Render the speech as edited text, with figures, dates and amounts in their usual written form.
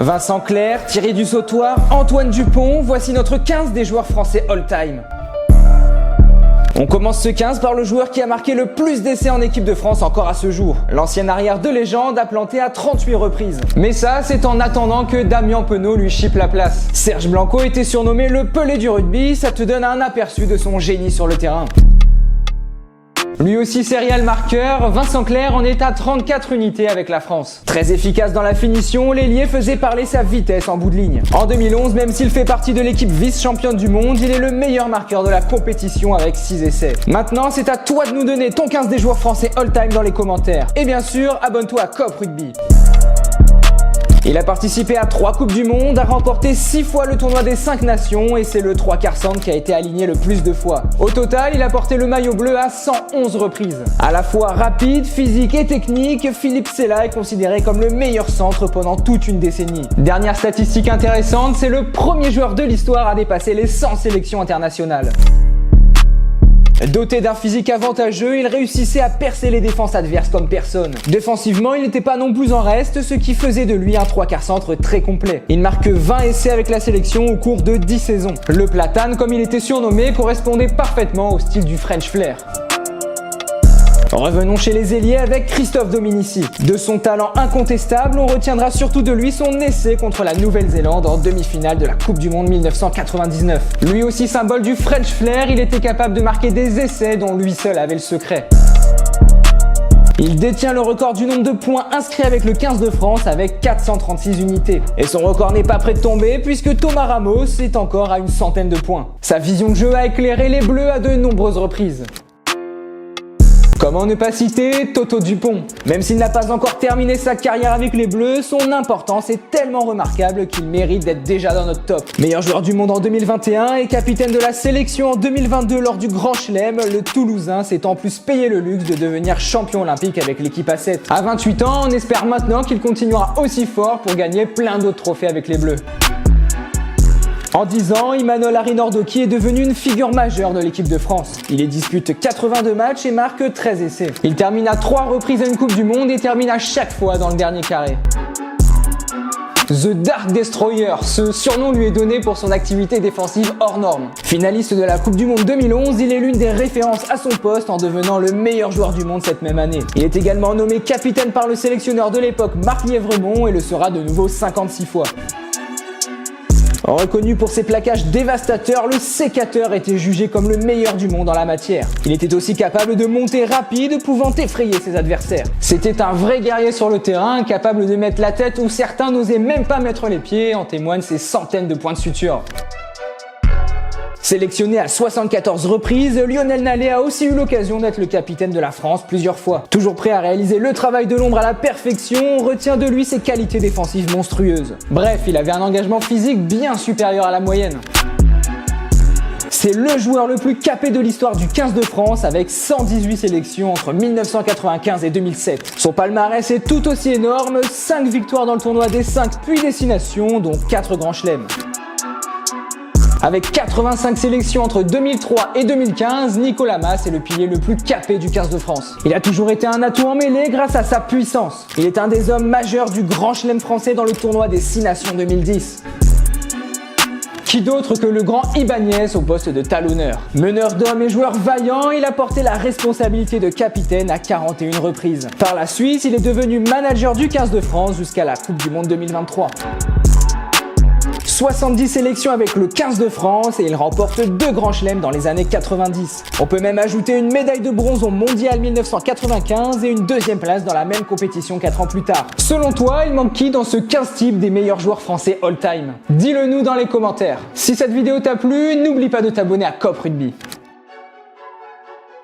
Vincent Clerc, Thierry Dussautoir, Antoine Dupont, voici notre 15 des joueurs français all-time. On commence ce 15 par le joueur qui a marqué le plus d'essais en équipe de France encore à ce jour. L'ancien arrière de légende a planté à 38 reprises. Mais ça, c'est en attendant que Damien Penaud lui chipe la place. Serge Blanco était surnommé le Pelé du rugby, ça te donne un aperçu de son génie sur le terrain. Lui aussi serial marqueur, Vincent Clerc en est à 34 unités avec la France. Très efficace dans la finition, l'ailier faisait parler sa vitesse en bout de ligne. En 2011, même s'il fait partie de l'équipe vice-championne du monde, il est le meilleur marqueur de la compétition avec 6 essais. Maintenant, c'est à toi de nous donner ton 15 des joueurs français all-time dans les commentaires. Et bien sûr, abonne-toi à Cop Rugby. Il a participé à 3 Coupes du Monde, a remporté 6 fois le tournoi des 5 nations et c'est le 3/4 centre qui a été aligné le plus de fois. Au total, il a porté le maillot bleu à 111 reprises. À la fois rapide, physique et technique, Philippe Sella est considéré comme le meilleur centre pendant toute une décennie. Dernière statistique intéressante, c'est le premier joueur de l'histoire à dépasser les 100 sélections internationales. Doté d'un physique avantageux, il réussissait à percer les défenses adverses comme personne. Défensivement, il n'était pas non plus en reste, ce qui faisait de lui un 3/4 centre très complet. Il marque 20 essais avec la sélection au cours de 10 saisons. Le platane, comme il était surnommé, correspondait parfaitement au style du French Flair. Revenons chez les ailiers avec Christophe Dominici. De son talent incontestable, on retiendra surtout de lui son essai contre la Nouvelle-Zélande en demi-finale de la Coupe du Monde 1999. Lui aussi symbole du French Flair, il était capable de marquer des essais dont lui seul avait le secret. Il détient le record du nombre de points inscrits avec le 15 de France avec 436 unités. Et son record n'est pas près de tomber puisque Thomas Ramos est encore à une centaine de points. Sa vision de jeu a éclairé les Bleus à de nombreuses reprises. Comment ne pas citer Toto Dupont? Même s'il n'a pas encore terminé sa carrière avec les Bleus, son importance est tellement remarquable qu'il mérite d'être déjà dans notre top. Meilleur joueur du monde en 2021 et capitaine de la sélection en 2022 lors du Grand Chelem, le Toulousain s'est en plus payé le luxe de devenir champion olympique avec l'équipe A7. À 28 ans, on espère maintenant qu'il continuera aussi fort pour gagner plein d'autres trophées avec les Bleus. En 10 ans, Emmanuel Arinordoki est devenu une figure majeure de l'équipe de France. Il y dispute 82 matchs et marque 13 essais. Il termine à 3 reprises à une Coupe du Monde et termine à chaque fois dans le dernier carré. The Dark Destroyer, ce surnom lui est donné pour son activité défensive hors norme. Finaliste de la Coupe du Monde 2011, il est l'une des références à son poste en devenant le meilleur joueur du monde cette même année. Il est également nommé capitaine par le sélectionneur de l'époque Marc Lièvremont et le sera de nouveau 56 fois. Reconnu pour ses plaquages dévastateurs, le sécateur était jugé comme le meilleur du monde en la matière. Il était aussi capable de monter rapide, pouvant effrayer ses adversaires. C'était un vrai guerrier sur le terrain, capable de mettre la tête où certains n'osaient même pas mettre les pieds, en témoignent ses centaines de points de suture. Sélectionné à 74 reprises, Lionel Nallet a aussi eu l'occasion d'être le capitaine de la France plusieurs fois. Toujours prêt à réaliser le travail de l'ombre à la perfection, on retient de lui ses qualités défensives monstrueuses. Bref, il avait un engagement physique bien supérieur à la moyenne. C'est le joueur le plus capé de l'histoire du 15 de France avec 118 sélections entre 1995 et 2007. Son palmarès est tout aussi énorme, 5 victoires dans le tournoi des 5 puis Destination, dont 4 grands chelems. Avec 85 sélections entre 2003 et 2015, Nicolas Mas est le pilier le plus capé du 15 de France. Il a toujours été un atout en mêlée grâce à sa puissance. Il est un des hommes majeurs du Grand Chelem français dans le tournoi des 6 nations 2010. Qui d'autre que le grand Ibanez au poste de talonneur. Meneur d'hommes et joueur vaillant, il a porté la responsabilité de capitaine à 41 reprises. Par la suite, il est devenu manager du 15 de France jusqu'à la Coupe du Monde 2023. 70 sélections avec le 15 de France et il remporte 2 grands chelems dans les années 90. On peut même ajouter une médaille de bronze au mondial 1995 et une 2e place dans la même compétition 4 ans plus tard. Selon toi, il manque qui dans ce 15 type des meilleurs joueurs français all-time? Dis-le nous dans les commentaires. Si cette vidéo t'a plu, n'oublie pas de t'abonner à Cop Rugby.